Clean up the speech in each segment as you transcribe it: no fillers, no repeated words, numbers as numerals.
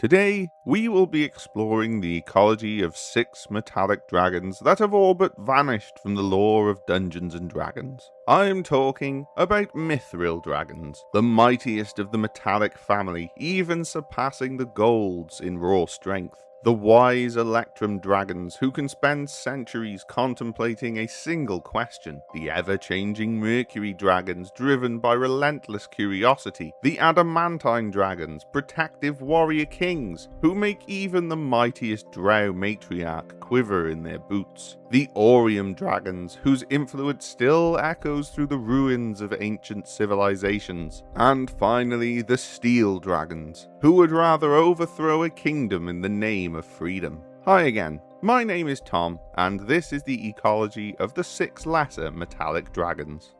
Today, we will be exploring the ecology of 6 metallic dragons that have all but vanished from the lore of Dungeons & Dragons. I'm talking about Mithril Dragons, the mightiest of the metallic family, even surpassing the golds in raw strength. The wise Electrum Dragons who can spend centuries contemplating a single question. The ever-changing Mercury Dragons driven by relentless curiosity. The Adamantine Dragons, protective warrior kings who make even the mightiest drow matriarch quiver in their boots. The Orium Dragons, whose influence still echoes through the ruins of ancient civilizations. And finally, the Steel Dragons, who would rather overthrow a kingdom in the name of freedom. Hi again, my name is Tom, and this is the ecology of the 6 lesser metallic dragons.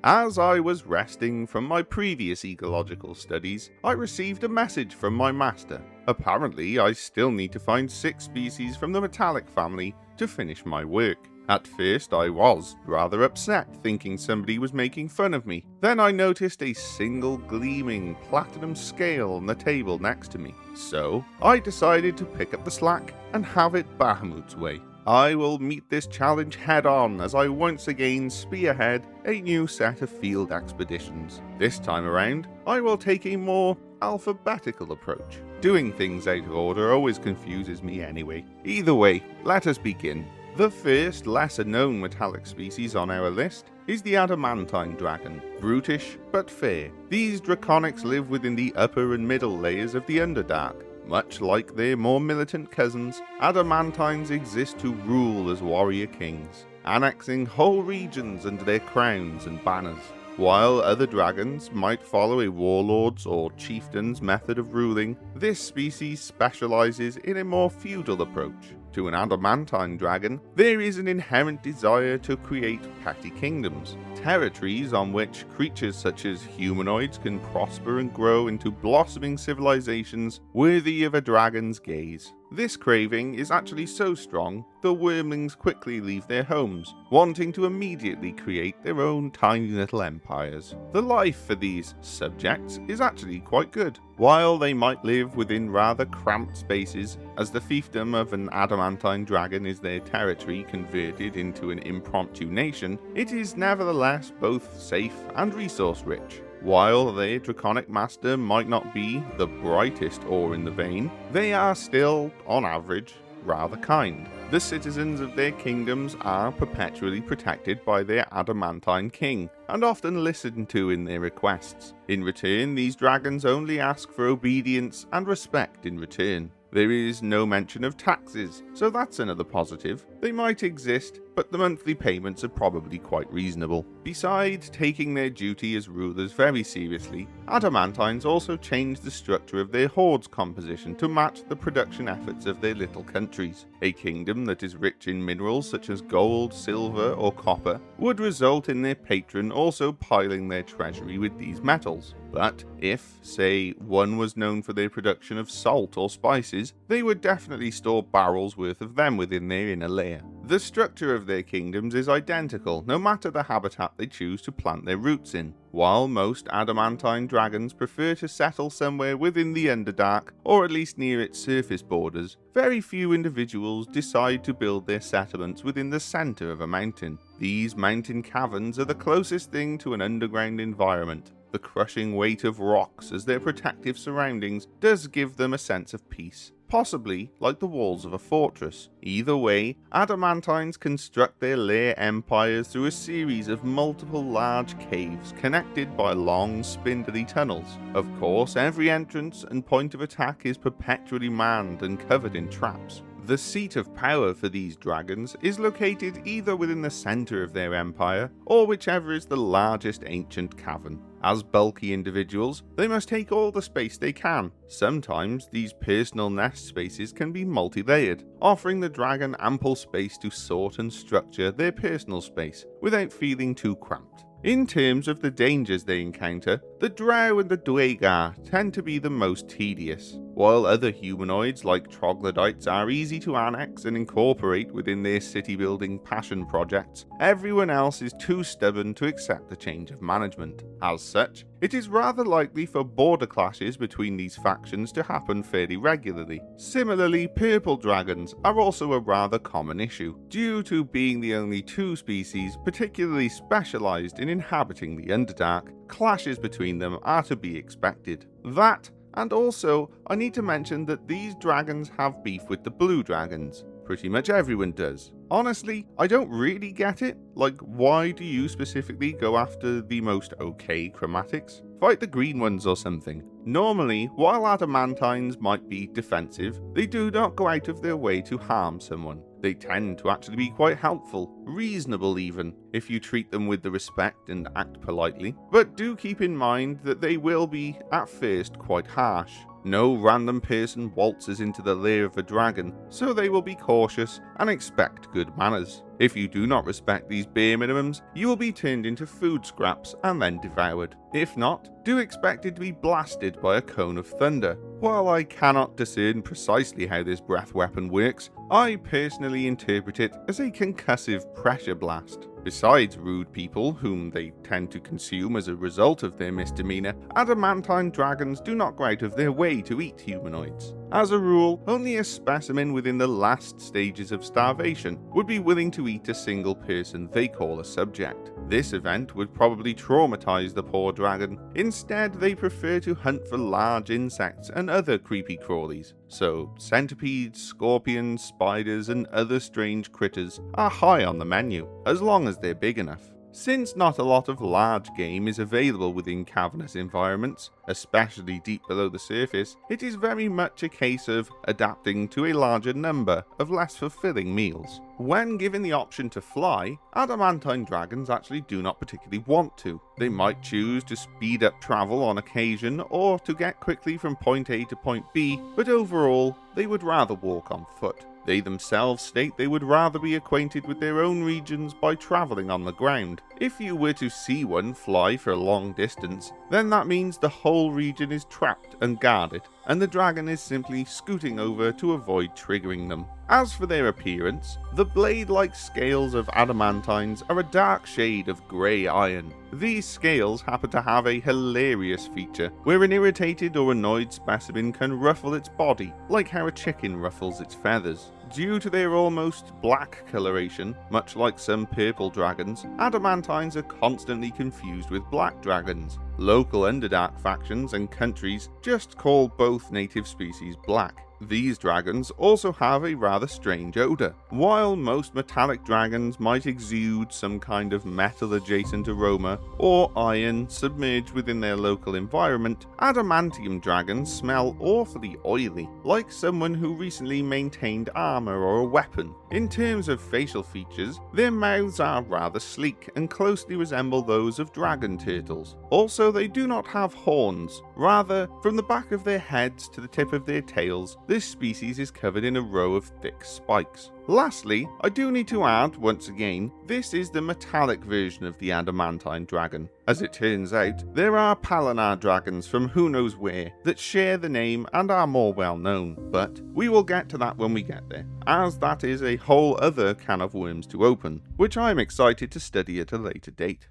As I was resting from my previous ecological studies, I received a message from my master. Apparently, I still need to find 6 species from the metallic family to finish my work. At first, I was rather upset, thinking somebody was making fun of me. Then I noticed a single gleaming platinum scale on the table next to me. So, I decided to pick up the slack and have it Bahamut's way. I will meet this challenge head on as I once again spearhead a new set of field expeditions. This time around, I will take a more alphabetical approach. Doing things out of order always confuses me anyway. Either way, let us begin. The first lesser known metallic species on our list is the Adamantine Dragon. Brutish but fair, these draconics live within the upper and middle layers of the Underdark. Much like their more militant cousins, Adamantines exist to rule as warrior kings, annexing whole regions under their crowns and banners. While other dragons might follow a warlord's or chieftain's method of ruling, this species specializes in a more feudal approach. To an Adamantine dragon, there is an inherent desire to create petty kingdoms, territories on which creatures such as humanoids can prosper and grow into blossoming civilizations worthy of a dragon's gaze. This craving is actually so strong, the wormlings quickly leave their homes, wanting to immediately create their own tiny little empires. The life for these subjects is actually quite good. While they might live within rather cramped spaces, as the fiefdom of an Adamantine dragon is their territory converted into an impromptu nation, it is nevertheless both safe and resource-rich. While their draconic master might not be the brightest ore in the vein, they are still, on average, rather kind. The citizens of their kingdoms are perpetually protected by their Adamantine king, and often listened to in their requests. In return, these dragons only ask for obedience and respect in return. There is no mention of taxes, so that's another positive. They might exist, but the monthly payments are probably quite reasonable. Besides taking their duty as rulers very seriously, Adamantines also change the structure of their hordes composition to match the production efforts of their little countries. A kingdom that is rich in minerals such as gold, silver, or copper would result in their patron also piling their treasury with these metals. But if, say, one was known for their production of salt or spices, they would definitely store barrels worth of them within their inner layer. The structure of their kingdoms is identical, no matter the habitat they choose to plant their roots in. While most Adamantine dragons prefer to settle somewhere within the Underdark, or at least near its surface borders, very few individuals decide to build their settlements within the center of a mountain. These mountain caverns are the closest thing to an underground environment. The crushing weight of rocks as their protective surroundings does give them a sense of peace, possibly like the walls of a fortress. Either way, Adamantines construct their lair empires through a series of multiple large caves connected by long spindly tunnels. Of course, every entrance and point of attack is perpetually manned and covered in traps. The seat of power for these dragons is located either within the center of their empire, or whichever is the largest ancient cavern. As bulky individuals, they must take all the space they can. Sometimes these personal nest spaces can be multi-layered, offering the dragon ample space to sort and structure their personal space without feeling too cramped. In terms of the dangers they encounter, the drow and the duergar tend to be the most tedious. While other humanoids like troglodytes are easy to annex and incorporate within their city-building passion projects, everyone else is too stubborn to accept a change of management. As such, it is rather likely for border clashes between these factions to happen fairly regularly. Similarly, purple dragons are also a rather common issue, due to being the only two species particularly specialized in inhabiting the Underdark. Clashes between them are to be expected. That, and also, I need to mention that these dragons have beef with the blue dragons. Pretty much everyone does. Honestly, I don't really get it. Like, why do you specifically go after the most okay chromatics? Fight the green ones or something. Normally, while adamantines might be defensive, they do not go out of their way to harm someone. They tend to actually be quite helpful, reasonable even, if you treat them with the respect and act politely. But do keep in mind that they will be, at first, quite harsh. No random person waltzes into the lair of a dragon, so they will be cautious and expect good manners. If you do not respect these bare minimums, you will be turned into food scraps and then devoured. If not, do expect it to be blasted by a cone of thunder. While I cannot discern precisely how this breath weapon works, I personally interpret it as a concussive pressure blast. Besides rude people, whom they tend to consume as a result of their misdemeanor, adamantine dragons do not go out of their way to eat humanoids. As a rule, only a specimen within the last stages of starvation would be willing to eat a single person they call a subject. This event would probably traumatize the poor dragon. Instead, they prefer to hunt for large insects and other creepy crawlies. So, centipedes, scorpions, spiders, and other strange critters are high on the menu, as long as they're big enough. Since not a lot of large game is available within cavernous environments, especially deep below the surface, it is very much a case of adapting to a larger number of less fulfilling meals. When given the option to fly, adamantine dragons actually do not particularly want to. They might choose to speed up travel on occasion or to get quickly from point A to point B, but overall, they would rather walk on foot. They themselves state they would rather be acquainted with their own regions by travelling on the ground. If you were to see one fly for a long distance, then that means the whole region is trapped and guarded, and the dragon is simply scooting over to avoid triggering them. As for their appearance, the blade-like scales of adamantines are a dark shade of grey iron. These scales happen to have a hilarious feature, where an irritated or annoyed specimen can ruffle its body, like how a chicken ruffles its feathers. Due to their almost black coloration, much like some purple dragons, adamantines are constantly confused with black dragons. Local Underdark factions and countries just call both native species black. These dragons also have a rather strange odour. While most metallic dragons might exude some kind of metal-adjacent aroma or iron submerged within their local environment, adamantium dragons smell awfully oily, like someone who recently maintained armour or a weapon. In terms of facial features, their mouths are rather sleek and closely resemble those of dragon turtles. Also, they do not have horns. Rather, from the back of their heads to the tip of their tails, this species is covered in a row of thick spikes. Lastly, I do need to add, once again, this is the metallic version of the adamantine dragon. As it turns out, there are Palinar dragons from who knows where that share the name and are more well known, but we will get to that when we get there, as that is a whole other can of worms to open, which I am excited to study at a later date.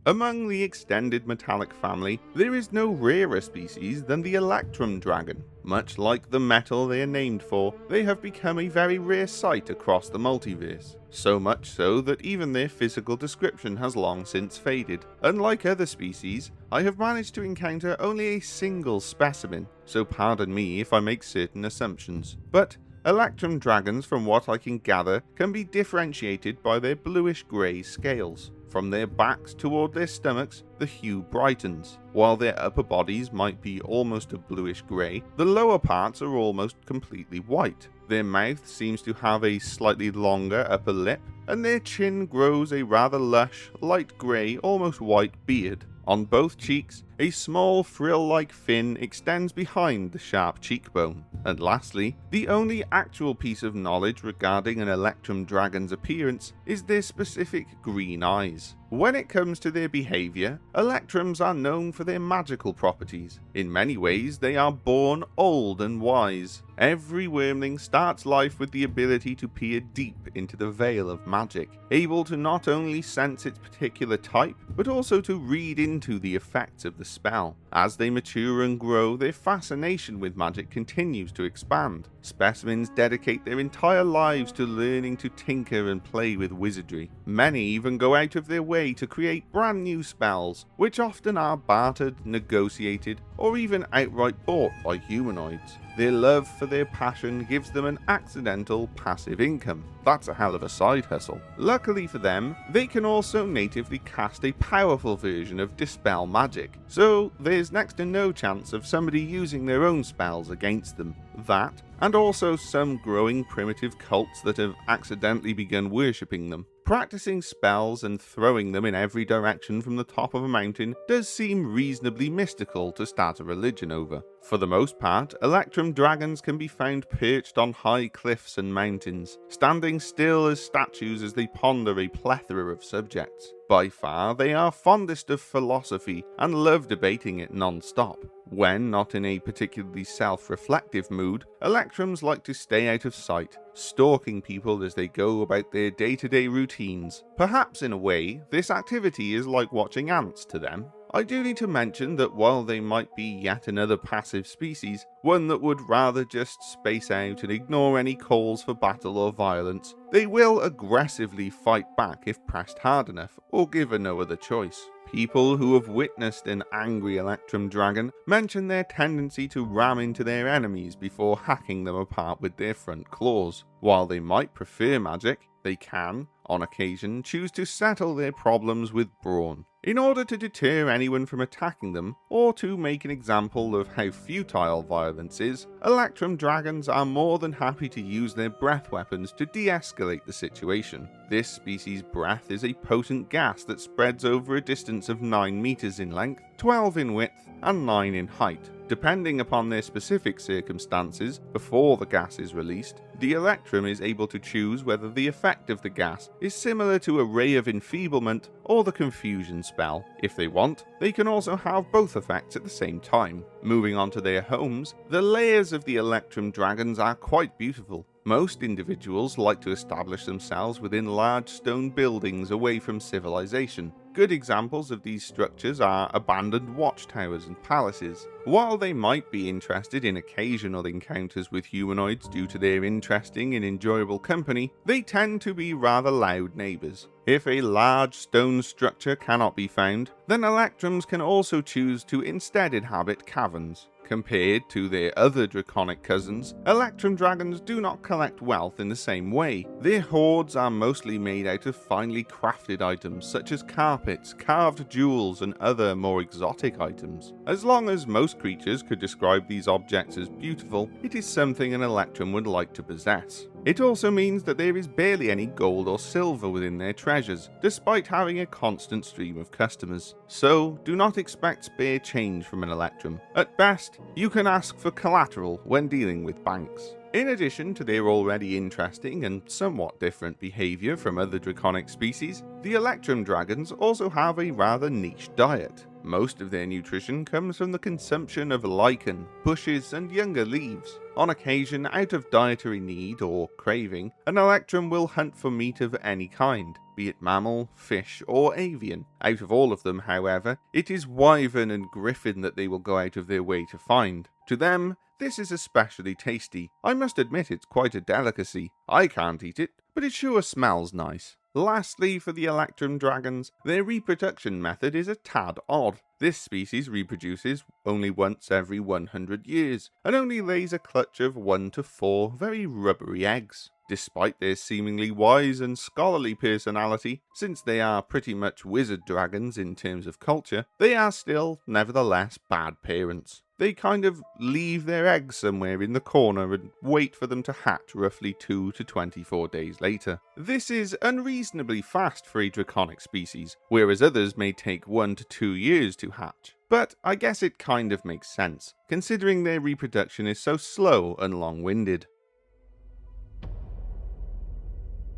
Among the extended metallic family, there is no rarer species than the Electrum Dragon. Much like the metal they are named for, they have become a very rare sight across the multiverse. So much so that even their physical description has long since faded. Unlike other species, I have managed to encounter only a single specimen, so pardon me if I make certain assumptions. But Electrum Dragons, from what I can gather, can be differentiated by their bluish-grey scales. From their backs toward their stomachs, the hue brightens. While their upper bodies might be almost a bluish-grey, the lower parts are almost completely white. Their mouth seems to have a slightly longer upper lip, and their chin grows a rather lush, light grey, almost white beard. On both cheeks, a small frill-like fin extends behind the sharp cheekbone. And lastly, the only actual piece of knowledge regarding an Electrum Dragon's appearance is their specific green eyes. When it comes to their behaviour, Electrums are known for their magical properties. In many ways, they are born old and wise. Every wormling starts life with the ability to peer deep into the veil of magic, able to not only sense its particular type, but also to read into the effects of the spell. As they mature and grow, their fascination with magic continues to expand. Specimens dedicate their entire lives to learning to tinker and play with wizardry. Many even go out of their way to create brand new spells, which often are bartered, negotiated, or even outright bought by humanoids. Their love for their passion gives them an accidental passive income. That's a hell of a side hustle. Luckily for them, they can also natively cast a powerful version of Dispel magic, so there's next to no chance of somebody using their own spells against them. That, and also some growing primitive cults that have accidentally begun worshipping them. Practicing spells and throwing them in every direction from the top of a mountain does seem reasonably mystical to start a religion over. For the most part, Electrum Dragons can be found perched on high cliffs and mountains, standing still as statues as they ponder a plethora of subjects. By far, they are fondest of philosophy and love debating it non-stop. When not in a particularly self-reflective mood, Electrums like to stay out of sight, stalking people as they go about their day-to-day routines. Perhaps in a way, this activity is like watching ants to them. I do need to mention that while they might be yet another passive species, one that would rather just space out and ignore any calls for battle or violence, they will aggressively fight back if pressed hard enough or given no other choice. People who have witnessed an angry Electrum Dragon mention their tendency to ram into their enemies before hacking them apart with their front claws. While they might prefer magic, they can, on occasion, choose to settle their problems with brawn. In order to deter anyone from attacking them, or to make an example of how futile violence is, Electrum Dragons are more than happy to use their breath weapons to de-escalate the situation. This species' breath is a potent gas that spreads over a distance of 9 meters in length, 12 in width, and 9 in height. Depending upon their specific circumstances, before the gas is released, the Electrum is able to choose whether the effect of the gas is similar to a Ray of Enfeeblement or the Confusion spell. If they want, they can also have both effects at the same time. Moving on to their homes, the layers of the Electrum Dragons are quite beautiful. Most individuals like to establish themselves within large stone buildings away from civilization. Good examples of these structures are abandoned watchtowers and palaces. While they might be interested in occasional encounters with humanoids due to their interesting and enjoyable company, they tend to be rather loud neighbours. If a large stone structure cannot be found, then Electrums can also choose to instead inhabit caverns. Compared to their other draconic cousins, Electrum Dragons do not collect wealth in the same way. Their hoards are mostly made out of finely crafted items such as carpets, carved jewels, and other more exotic items. As long as most creatures could describe these objects as beautiful, it is something an Electrum would like to possess. It also means that there is barely any gold or silver within their treasures, despite having a constant stream of customers. So, do not expect spare change from an Electrum. At best, you can ask for collateral when dealing with banks. In addition to their already interesting and somewhat different behaviour from other draconic species, the Electrum Dragons also have a rather niche diet. Most of their nutrition comes from the consumption of lichen, bushes, and younger leaves. On occasion, out of dietary need or craving, an Electrum will hunt for meat of any kind, be it mammal, fish, or avian. Out of all of them, however, it is wyvern and griffin that they will go out of their way to find. To them, this is especially tasty. I must admit it's quite a delicacy. I can't eat it, but it sure smells nice. Lastly, for the Electrum Dragons, their reproduction method is a tad odd. This species reproduces only once every 100 years, and only lays a clutch of 1 to 4 very rubbery eggs. Despite their seemingly wise and scholarly personality, since they are pretty much wizard dragons in terms of culture, they are still, nevertheless, bad parents. They kind of leave their eggs somewhere in the corner and wait for them to hatch roughly 2 to 24 days later. This is unreasonably fast for a draconic species, whereas others may take 1 to 2 years to hatch. But I guess it kind of makes sense, considering their reproduction is so slow and long-winded.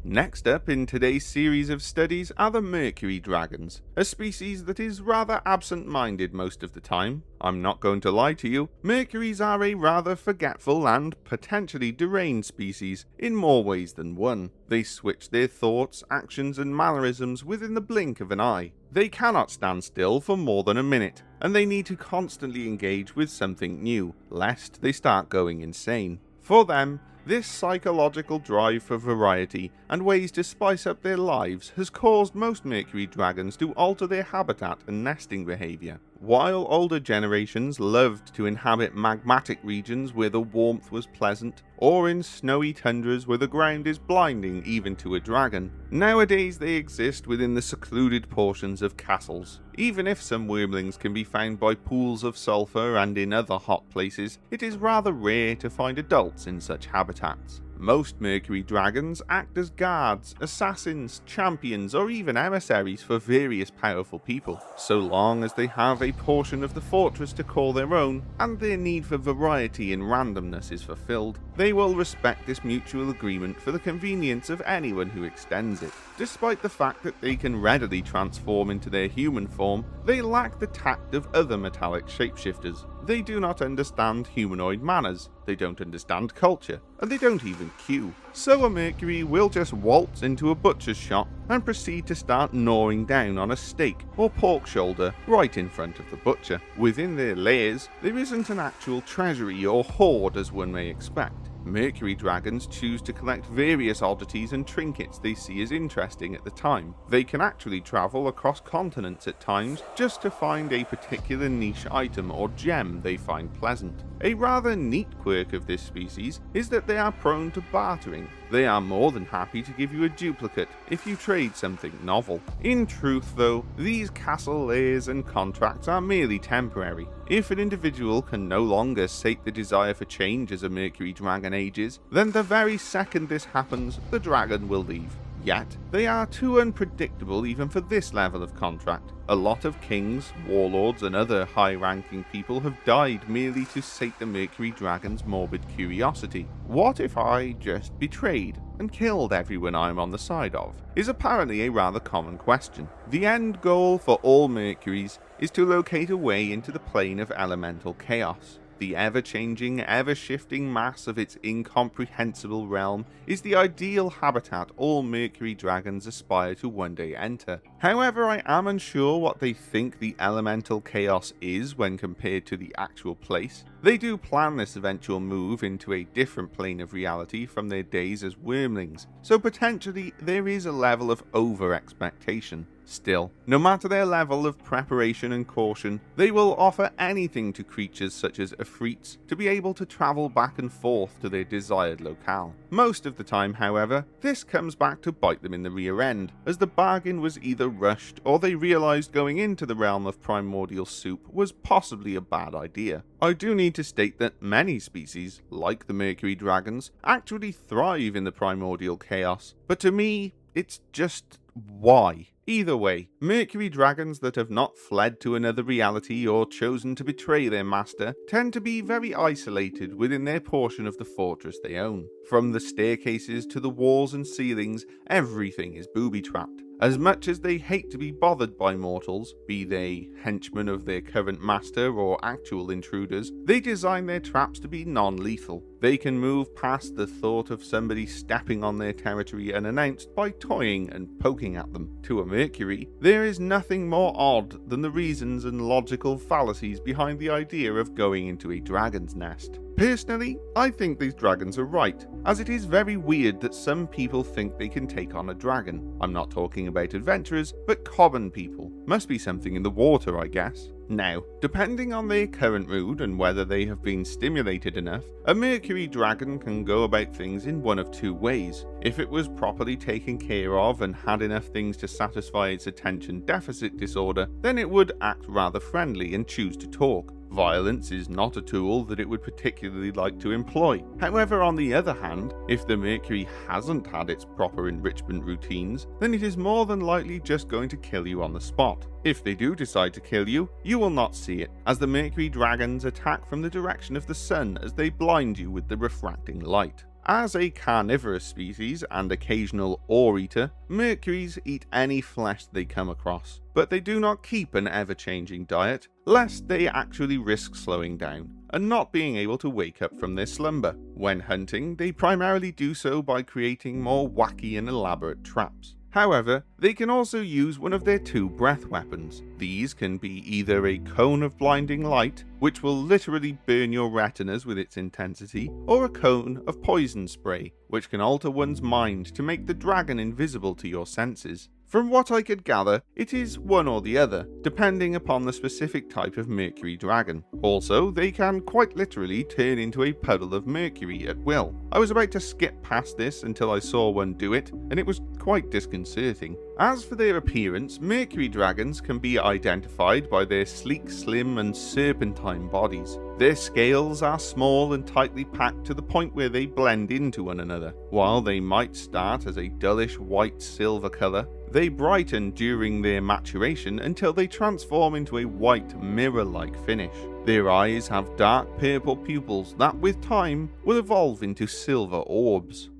Next up in today's series of studies are the Mercury Dragons, a species that is rather absent-minded most of the time. I'm not going to lie to you, Mercuries are a rather forgetful and potentially deranged species in more ways than one. They switch their thoughts, actions and mannerisms within the blink of an eye. They cannot stand still for more than a minute, and they need to constantly engage with something new, lest they start going insane. For them, this psychological drive for variety and ways to spice up their lives has caused most Mercury Dragons to alter their habitat and nesting behaviour. While older generations loved to inhabit magmatic regions where the warmth was pleasant, or in snowy tundras where the ground is blinding even to a dragon, nowadays they exist within the secluded portions of castles. Even if some wyrmlings can be found by pools of sulphur and in other hot places, it is rather rare to find adults in such habitats. Most Mercury Dragons act as guards, assassins, champions, or even emissaries for various powerful people, so long as they have a portion of the fortress to call their own, and their need for variety and randomness is fulfilled. They will respect this mutual agreement for the convenience of anyone who extends it. Despite the fact that they can readily transform into their human form, they lack the tact of other metallic shapeshifters. They do not understand humanoid manners, they don't understand culture, and they don't even queue. So a Mercury will just waltz into a butcher's shop and proceed to start gnawing down on a steak or pork shoulder right in front of the butcher. Within their lairs, there isn't an actual treasury or hoard as one may expect. Mercury Dragons choose to collect various oddities and trinkets they see as interesting at the time. They can actually travel across continents at times just to find a particular niche item or gem they find pleasant. A rather neat quirk of this species is that they are prone to bartering. They are more than happy to give you a duplicate if you trade something novel. In truth though, these castle lairs and contracts are merely temporary. If an individual can no longer sate the desire for change as a Mercury Dragon ages, then the very second this happens, the dragon will leave. Yet, they are too unpredictable even for this level of contract. A lot of kings, warlords and other high-ranking people have died merely to sate the Mercury Dragon's morbid curiosity. What if I just betrayed and killed everyone I'm on the side of? Is apparently a rather common question. The end goal for all Mercuries is to locate a way into the plane of elemental chaos. The ever-changing, ever-shifting mass of its incomprehensible realm is the ideal habitat all Mercury Dragons aspire to one day enter. However, I am unsure what they think the elemental chaos is when compared to the actual place. They do plan this eventual move into a different plane of reality from their days as wyrmlings, so potentially there is a level of over-expectation. Still, no matter their level of preparation and caution, they will offer anything to creatures such as Afrits to be able to travel back and forth to their desired locale. Most of the time, however, this comes back to bite them in the rear end, as the bargain was either rushed or they realised going into the realm of primordial soup was possibly a bad idea. I do need to state that many species, like the Mercury Dragons, actually thrive in the primordial chaos, but to me, it's just why? Either way, Mercury Dragons that have not fled to another reality or chosen to betray their master tend to be very isolated within their portion of the fortress they own. From the staircases to the walls and ceilings, everything is booby-trapped. As much as they hate to be bothered by mortals, be they henchmen of their current master or actual intruders, they design their traps to be non-lethal. They can move past the thought of somebody stepping on their territory unannounced by toying and poking at them. To a Mercury, there is nothing more odd than the reasons and logical fallacies behind the idea of going into a dragon's nest. Personally, I think these dragons are right, as it is very weird that some people think they can take on a dragon. I'm not talking about adventurers, but common people. Must be something in the water, I guess. Now, depending on their current mood and whether they have been stimulated enough, a Mercury Dragon can go about things in one of two ways. If it was properly taken care of and had enough things to satisfy its attention deficit disorder, then it would act rather friendly and choose to talk. Violence is not a tool that it would particularly like to employ. However, on the other hand, if the Mercury hasn't had its proper enrichment routines, then it is more than likely just going to kill you on the spot. If they do decide to kill you, you will not see it, as the Mercury Dragons attack from the direction of the sun as they blind you with the refracting light. As a carnivorous species and occasional ore-eater, Mercuries eat any flesh they come across, but they do not keep an ever-changing diet, lest they actually risk slowing down and not being able to wake up from their slumber. When hunting, they primarily do so by creating more wacky and elaborate traps. However, they can also use one of their two breath weapons. These can be either a cone of blinding light, which will literally burn your retinas with its intensity, or a cone of poison spray, which can alter one's mind to make the dragon invisible to your senses. From what I could gather, it is one or the other, depending upon the specific type of Mercury Dragon. Also, they can quite literally turn into a puddle of mercury at will. I was about to skip past this until I saw one do it, and it was quite disconcerting. As for their appearance, Mercury Dragons can be identified by their sleek, slim and serpentine bodies. Their scales are small and tightly packed to the point where they blend into one another. While they might start as a dullish white-silver colour, they brighten during their maturation until they transform into a white, mirror-like finish. Their eyes have dark purple pupils that, with time, will evolve into silver orbs.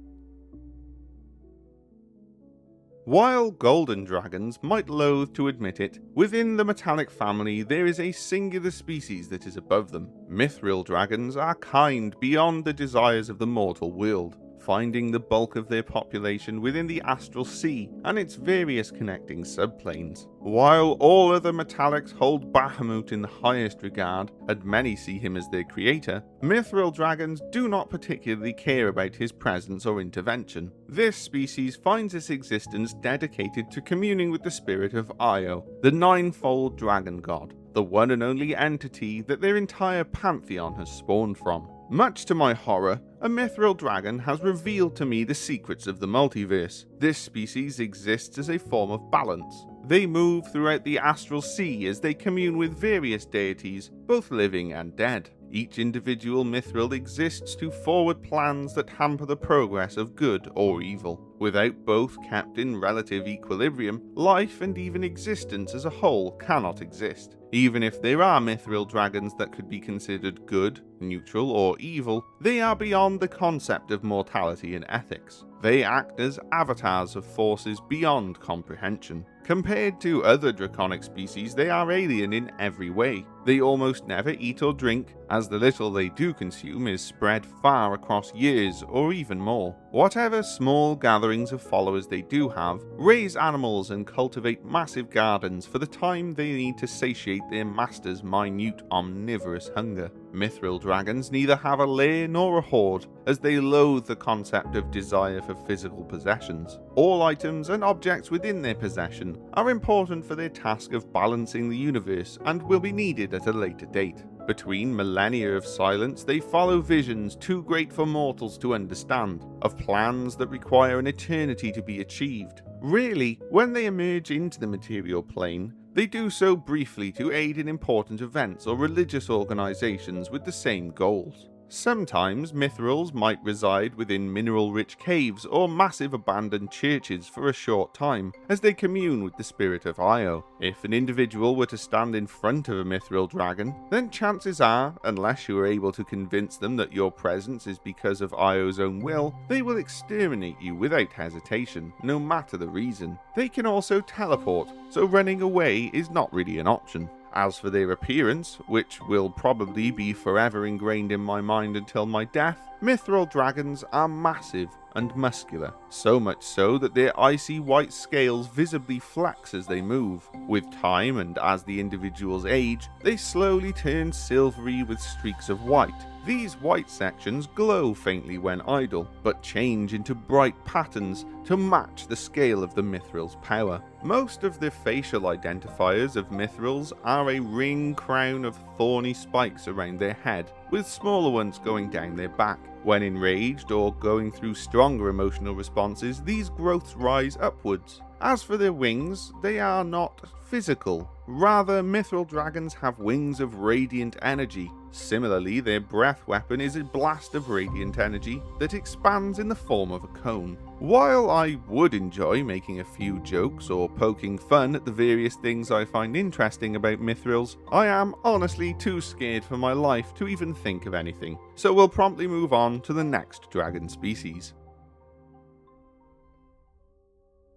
While golden dragons might loathe to admit it, within the metallic family there is a singular species that is above them. Mithril dragons are kind beyond the desires of the mortal world, finding the bulk of their population within the astral sea and its various connecting subplanes. While all other metallics hold Bahamut in the highest regard, and many see him as their creator, Mithril Dragons do not particularly care about his presence or intervention. This species finds its existence dedicated to communing with the spirit of Io, the ninefold dragon god, the one and only entity that their entire pantheon has spawned from. Much to my horror, a Mithril Dragon has revealed to me the secrets of the multiverse. This species exists as a form of balance. They move throughout the astral sea as they commune with various deities, both living and dead. Each individual Mithril exists to forward plans that hamper the progress of good or evil. Without both kept in relative equilibrium, life and even existence as a whole cannot exist. Even if there are Mithril Dragons that could be considered good, neutral, or evil, they are beyond the concept of mortality and ethics. They act as avatars of forces beyond comprehension. Compared to other draconic species, they are alien in every way. They almost never eat or drink, as the little they do consume is spread far across years or even more. Whatever small gatherings of followers they do have, raise animals and cultivate massive gardens for the time they need to satiate their master's minute omnivorous hunger. Mithril Dragons neither have a lair nor a hoard, as they loathe the concept of desire for physical possessions. All items and objects within their possession are important for their task of balancing the universe and will be needed at a later date. Between millennia of silence, they follow visions too great for mortals to understand, of plans that require an eternity to be achieved. Really, when they emerge into the material plane, they do so briefly to aid in important events or religious organizations with the same goals. Sometimes Mithrils might reside within mineral-rich caves or massive abandoned churches for a short time, as they commune with the spirit of Io. If an individual were to stand in front of a Mithril Dragon, then chances are, unless you are able to convince them that your presence is because of Io's own will, they will exterminate you without hesitation, no matter the reason. They can also teleport, so running away is not really an option. As for their appearance, which will probably be forever ingrained in my mind until my death, Mithril Dragons are massive and muscular, so much so that their icy white scales visibly flex as they move. With time and as the individuals age, they slowly turn silvery with streaks of white. These white sections glow faintly when idle, but change into bright patterns to match the scale of the Mithril's power. Most of the facial identifiers of Mithrils are a ring crown of thorny spikes around their head, with smaller ones going down their back. When enraged or going through stronger emotional responses, these growths rise upwards. As for their wings, they are not physical. Rather, Mithril Dragons have wings of radiant energy. Similarly, their breath weapon is a blast of radiant energy that expands in the form of a cone. While I would enjoy making a few jokes or poking fun at the various things I find interesting about Mithrils, I am honestly too scared for my life to even think of anything, so we'll promptly move on to the next dragon species.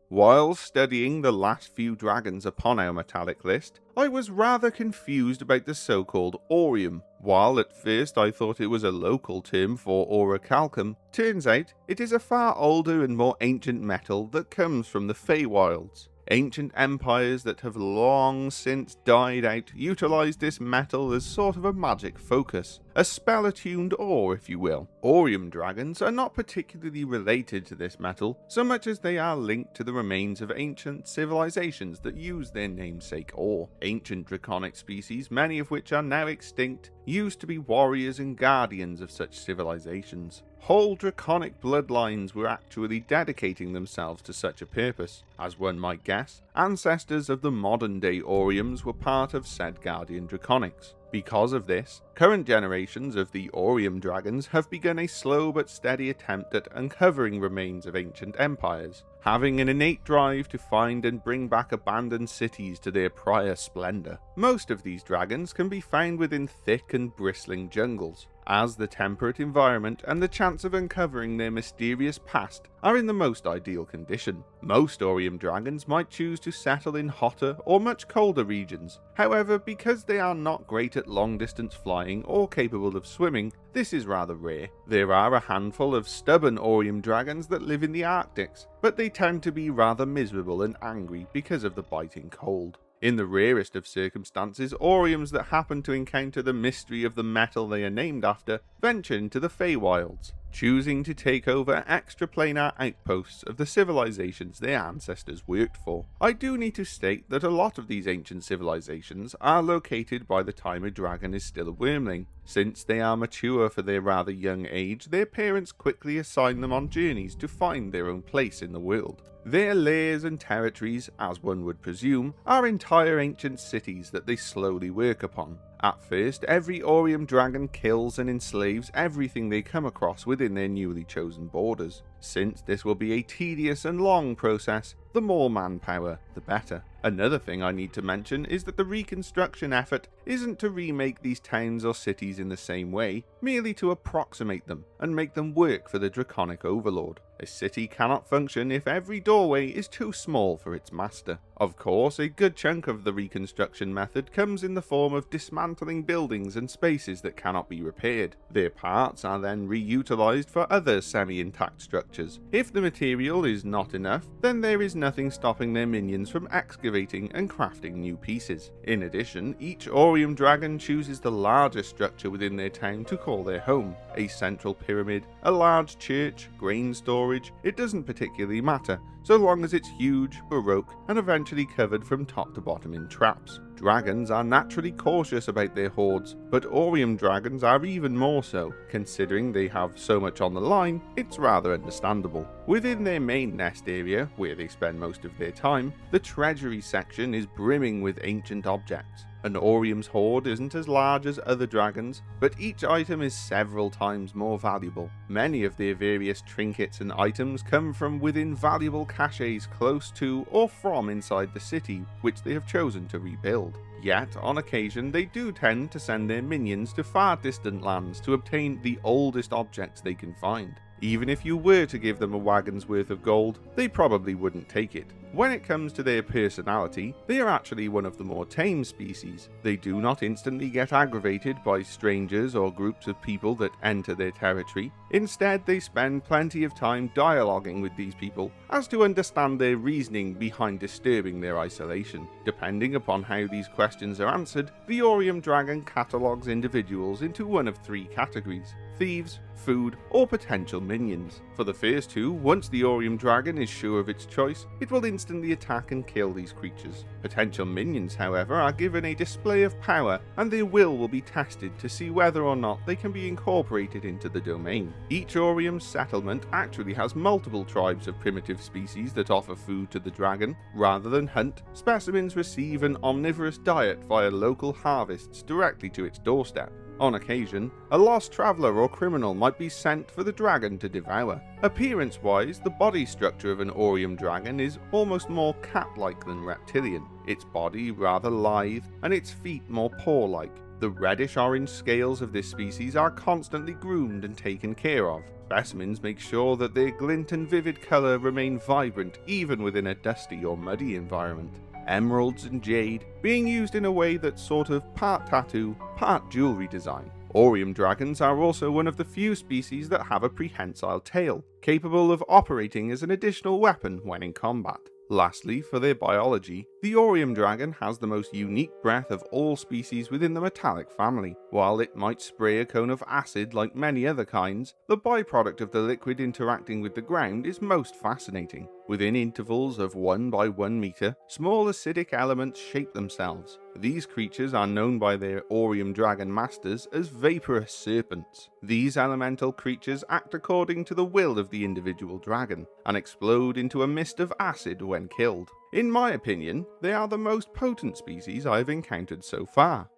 While studying the last few dragons upon our metallic list, I was rather confused about the so-called Orium. While at first I thought it was a local term for orichalcum, turns out it is a far older and more ancient metal that comes from the Feywilds. Ancient empires that have long since died out utilized this metal as sort of a magic focus, a spell-attuned ore if you will. Orium Dragons are not particularly related to this metal, so much as they are linked to the remains of ancient civilizations that use their namesake ore. Ancient draconic species, many of which are now extinct, used to be warriors and guardians of such civilizations. Whole draconic bloodlines were actually dedicating themselves to such a purpose. As one might guess, ancestors of the modern-day Oriums were part of said guardian draconics. Because of this, current generations of the Orium Dragons have begun a slow but steady attempt at uncovering remains of ancient empires, having an innate drive to find and bring back abandoned cities to their prior splendor. Most of these dragons can be found within thick and bristling jungles, as the temperate environment and the chance of uncovering their mysterious past are in the most ideal condition. Most Orium Dragons might choose to settle in hotter or much colder regions. However, because they are not great at long-distance flying or capable of swimming, this is rather rare. There are a handful of stubborn Orium Dragons that live in the Arctics, but they tend to be rather miserable and angry because of the biting cold. In the rarest of circumstances, Oriums that happen to encounter the mystery of the metal they are named after venture into the Feywilds, choosing to take over extraplanar outposts of the civilizations their ancestors worked for. I do need to state that a lot of these ancient civilizations are located by the time a dragon is still a wormling. Since they are mature for their rather young age, their parents quickly assign them on journeys to find their own place in the world. Their lairs and territories, as one would presume, are entire ancient cities that they slowly work upon. At first, every Orium Dragon kills and enslaves everything they come across within their newly chosen borders. Since this will be a tedious and long process, the more manpower, the better. Another thing I need to mention is that the reconstruction effort isn't to remake these towns or cities in the same way, merely to approximate them and make them work for the draconic overlord. A city cannot function if every doorway is too small for its master. Of course, a good chunk of the reconstruction method comes in the form of dismantling buildings and spaces that cannot be repaired. Their parts are then reutilized for other semi-intact structures. If the material is not enough, then there is nothing stopping their minions from excavating and crafting new pieces. In addition, each Orium Dragon chooses the largest structure within their town to call their home. A central pyramid, a large church, grain storage, it doesn't particularly matter, so long as it's huge, baroque, and eventually covered from top to bottom in traps. Dragons are naturally cautious about their hoards, but Orium Dragons are even more so. Considering they have so much on the line, it's rather understandable. Within their main nest area, where they spend most of their time, the treasury section is brimming with ancient objects. An Orium's hoard isn't as large as other dragons, but each item is several times more valuable. Many of their various trinkets and items come from within valuable caches close to or from inside the city, which they have chosen to rebuild. Yet, on occasion, they do tend to send their minions to far distant lands to obtain the oldest objects they can find. Even if you were to give them a wagon's worth of gold, they probably wouldn't take it. When it comes to their personality, they are actually one of the more tame species. They do not instantly get aggravated by strangers or groups of people that enter their territory. Instead, they spend plenty of time dialoguing with these people as to understand their reasoning behind disturbing their isolation. Depending upon how these questions are answered, the Orium Dragon catalogues individuals into one of three categories: thieves, food, or potential minions. For the first two, once the Orium Dragon is sure of its choice, it will instantly attack and kill these creatures. Potential minions, however, are given a display of power, and their will be tested to see whether or not they can be incorporated into the domain. Each Orium settlement actually has multiple tribes of primitive species that offer food to the dragon. Rather than hunt, specimens receive an omnivorous diet via local harvests directly to its doorstep. On occasion, a lost traveller or criminal might be sent for the dragon to devour. Appearance-wise, the body structure of an Orium Dragon is almost more cat-like than reptilian, its body rather lithe and its feet more paw-like. The reddish-orange scales of this species are constantly groomed and taken care of. Specimens make sure that their glint and vivid colour remain vibrant even within a dusty or muddy environment. Emeralds and jade being used in a way that's sort of part tattoo, part jewellery design. Orium Dragons are also one of the few species that have a prehensile tail, capable of operating as an additional weapon when in combat. Lastly, for their biology, the Orium Dragon has the most unique breath of all species within the metallic family. While it might spray a cone of acid like many other kinds, the byproduct of the liquid interacting with the ground is most fascinating. Within intervals of 1 by 1 meter, small acidic elements shape themselves. These creatures are known by their Orium Dragon masters as vaporous serpents. These elemental creatures act according to the will of the individual dragon, and explode into a mist of acid when killed. In my opinion, they are the most potent species I've encountered so far.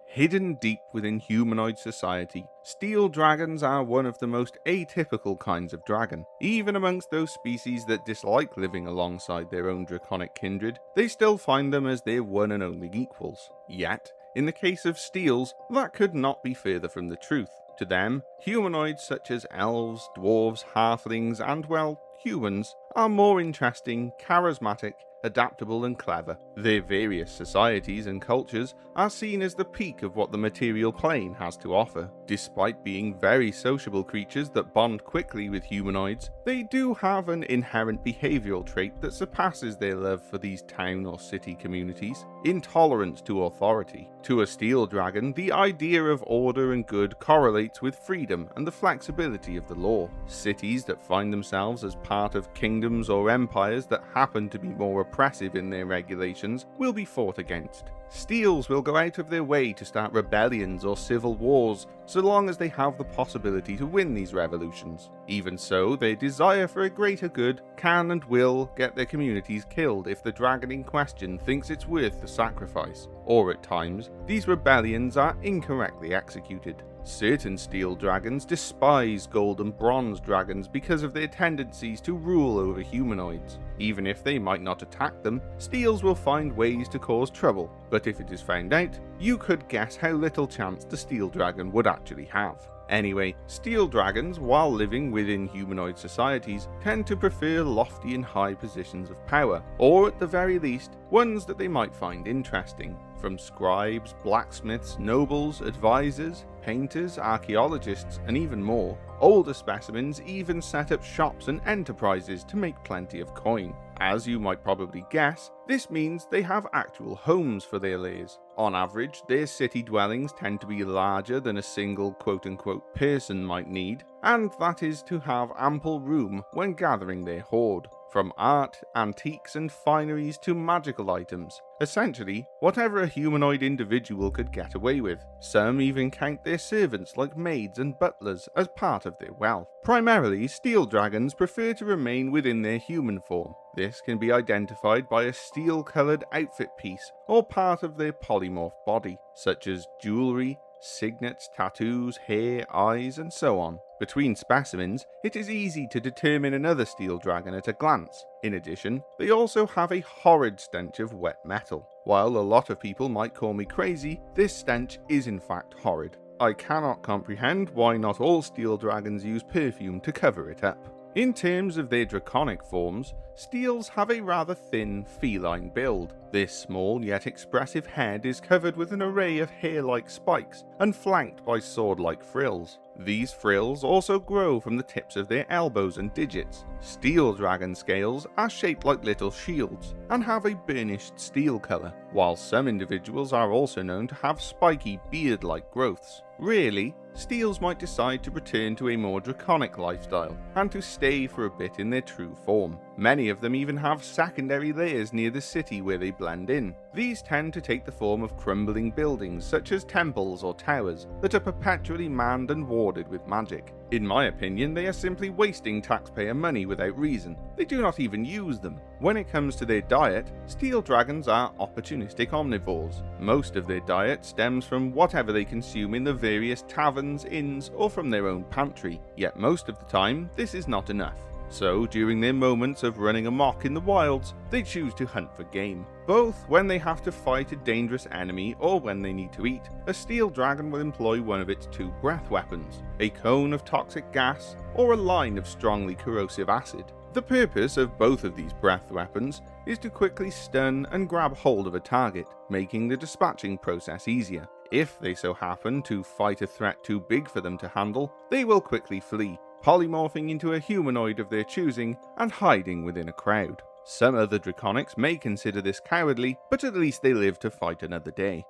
Hidden deep within humanoid society, steel dragons are one of the most atypical kinds of dragon. Even amongst those species that dislike living alongside their own draconic kindred, they still find them as their one and only equals. Yet, in the case of steels, that could not be further from the truth. To them, humanoids such as elves, dwarves, halflings, and, well, humans are more interesting, charismatic, adaptable and clever. Their various societies and cultures are seen as the peak of what the material plane has to offer. Despite being very sociable creatures that bond quickly with humanoids, they do have an inherent behavioural trait that surpasses their love for these town or city communities: intolerance to authority. To a steel dragon, the idea of order and good correlates with freedom and the flexibility of the law. Cities that find themselves as part of kingdoms or empires that happen to be more oppressive in their regulations will be fought against. Steels will go out of their way to start rebellions or civil wars, so long as they have the possibility to win these revolutions. Even so, their desire for a greater good can and will get their communities killed if the dragon in question thinks it's worth the sacrifice, or at times, these rebellions are incorrectly executed. Certain steel dragons despise gold and bronze dragons because of their tendencies to rule over humanoids. Even if they might not attack them, steels will find ways to cause trouble, but if it is found out, you could guess how little chance the steel dragon would actually have. Anyway, steel dragons, while living within humanoid societies, tend to prefer lofty and high positions of power, or at the very least, ones that they might find interesting. From scribes, blacksmiths, nobles, advisors, painters, archaeologists, and even more. Older specimens even set up shops and enterprises to make plenty of coin. As you might probably guess, this means they have actual homes for their lairs. On average, their city dwellings tend to be larger than a single quote-unquote person might need, and that is to have ample room when gathering their hoard. From art, antiques and fineries to magical items. Essentially, whatever a humanoid individual could get away with. Some even count their servants like maids and butlers as part of their wealth. Primarily, steel dragons prefer to remain within their human form. This can be identified by a steel-coloured outfit piece or part of their polymorph body, such as jewellery, signets, tattoos, hair, eyes, and so on. Between specimens, it is easy to determine another steel dragon at a glance. In addition, they also have a horrid stench of wet metal. While a lot of people might call me crazy, this stench is in fact horrid. I cannot comprehend why not all steel dragons use perfume to cover it up. In terms of their draconic forms, steels have a rather thin, feline build. Their small yet expressive head is covered with an array of hair-like spikes and flanked by sword-like frills. These frills also grow from the tips of their elbows and digits. Steel dragon scales are shaped like little shields and have a burnished steel colour, while some individuals are also known to have spiky beard-like growths. Rarely, steels might decide to return to a more draconic lifestyle and to stay for a bit in their true form. Many of them even have secondary layers near the city where they blend in. These tend to take the form of crumbling buildings such as temples or towers that are perpetually manned and warded with magic. In my opinion, they are simply wasting taxpayer money without reason. They do not even use them. When it comes to their diet, steel dragons are opportunistic omnivores. Most of their diet stems from whatever they consume in the various taverns, inns, or from their own pantry, yet most of the time this is not enough. So, during their moments of running amok in the wilds, they choose to hunt for game. Both when they have to fight a dangerous enemy or when they need to eat, a steel dragon will employ one of its two breath weapons, a cone of toxic gas or a line of strongly corrosive acid. The purpose of both of these breath weapons is to quickly stun and grab hold of a target, making the dispatching process easier. If they so happen to fight a threat too big for them to handle, they will quickly flee, polymorphing into a humanoid of their choosing and hiding within a crowd. Some other draconics may consider this cowardly, but at least they live to fight another day.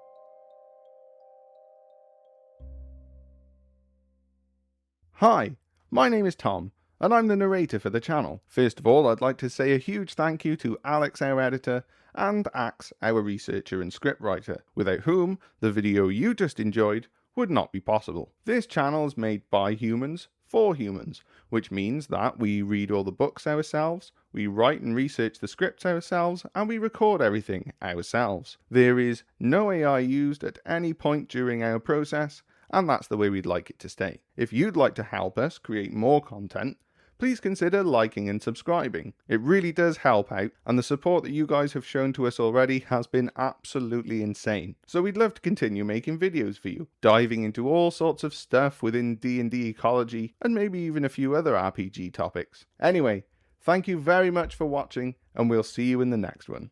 Hi, my name is Tom, and I'm the narrator for the channel. First of all, I'd like to say a huge thank you to Alex, our editor, and Axe, our researcher and scriptwriter, without whom the video you just enjoyed would not be possible. This channel is made by humans, for humans, which means that we read all the books ourselves, we write and research the scripts ourselves, and we record everything ourselves. There is no AI used at any point during our process, and that's the way we'd like it to stay. If you'd like to help us create more content, please consider liking and subscribing. It really does help out, and the support that you guys have shown to us already has been absolutely insane. So we'd love to continue making videos for you, diving into all sorts of stuff within D&D Ecology, and maybe even a few other RPG topics. Anyway, thank you very much for watching, and we'll see you in the next one.